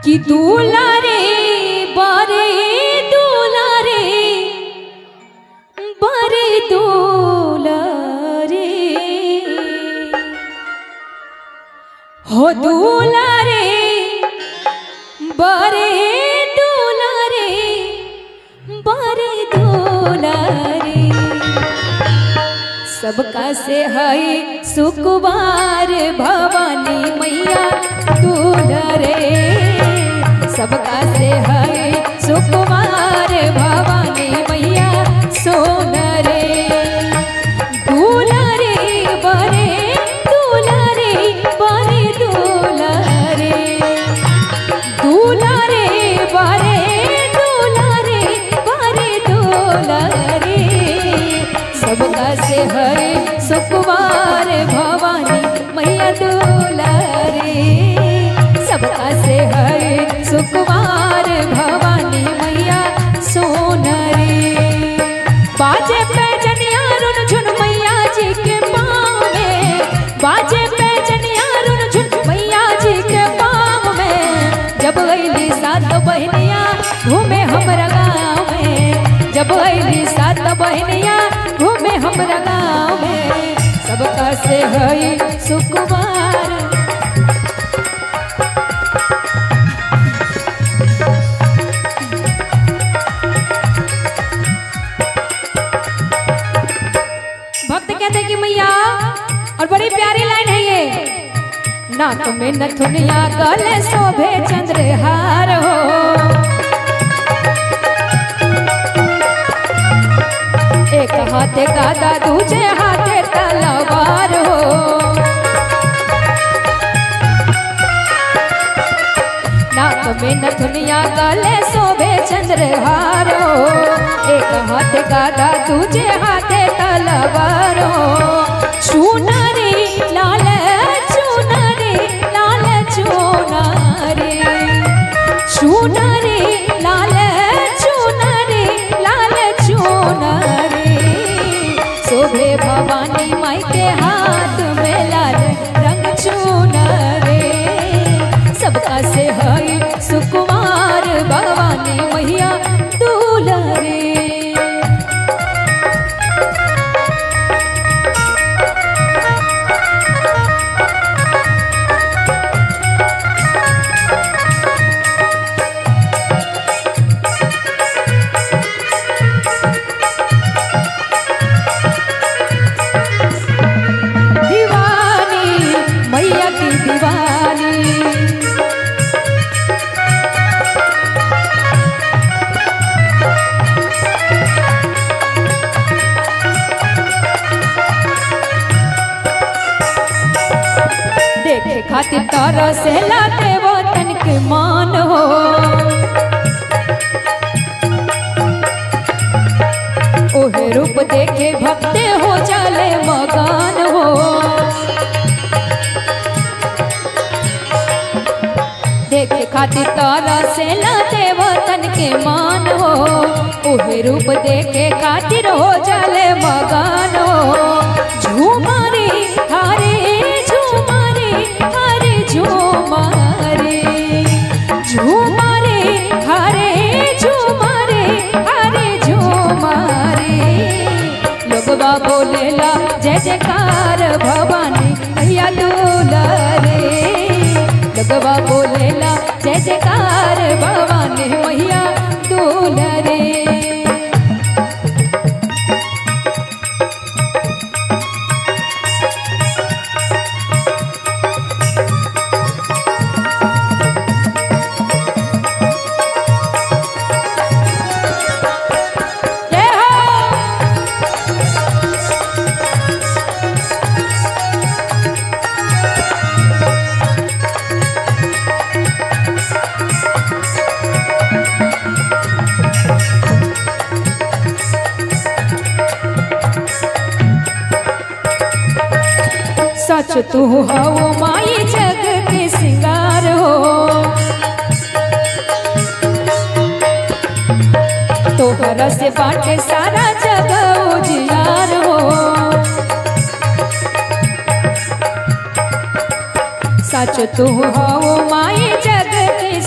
कि दुलारे बारे दुलारे बारे दुलारे हो दुलारे बारे दुलारे बारे दुलारे सबका से है सुकुमार भवानी मैया दुलारे सबका से है सुकुमार भवानी मैया सोनरे दुलारे बरे दुलारे बरे दुलारे दुलारे बरे दुलारे बरे दुलारे सबका से है सुकुमार भवानी मैया दुलारे सबका से है सुकुमार भवानी मैया सोनरे बाजे पे जनिया रुन झुन मैया जी के पाँव में बाजे पे जनिया रुन झुन मैया जी के पाँव में जब अली सात बहनिया घूमे हमरा गाँव में जब अली सात बहनिया घूमे हमरा गाँव में सबका से है सुकुमार मैया और बड़ी प्यारी लाइन है ये नाक में नथुनिया गले शोभे चंद्रहार हो एक हाथे गादा दूजे हाथे तलवार हो नाक में नथुनिया गले शोभे चंद्रहार हो एक हाथे गादा दूजे हाथे तलवार हो चुनारे लाल चुनारे लाल चुनारे चुनारे लाल चुनारे लाल चुनारे शोभे भवानी माई के हाथ में लाल रंग चुनारे सबका से है सुकुमार भवानी मैया दुलारे खातिर तारा से लाते वो तन के मान हो ओहे रूप देखे भक्ते हो जाले मगान हो देखे खातिर तारा से लाते वो तन के मान हो ओहे रूप देखे खातिर हो जाले मगान हो झूमारे हारे झूमारे हरे झूमारे झूमारे हरे झूमारे हरे झूमारे लोगवा बोलेला जय जयकार भवानी मैया दुलारे लोगवा बोलेला जय जयकार भवानी मैया दुलारे सच तू हो माई जग के सिंगार हो तोहरा से बाटे सारा जग उजियार हो सच तू हो माई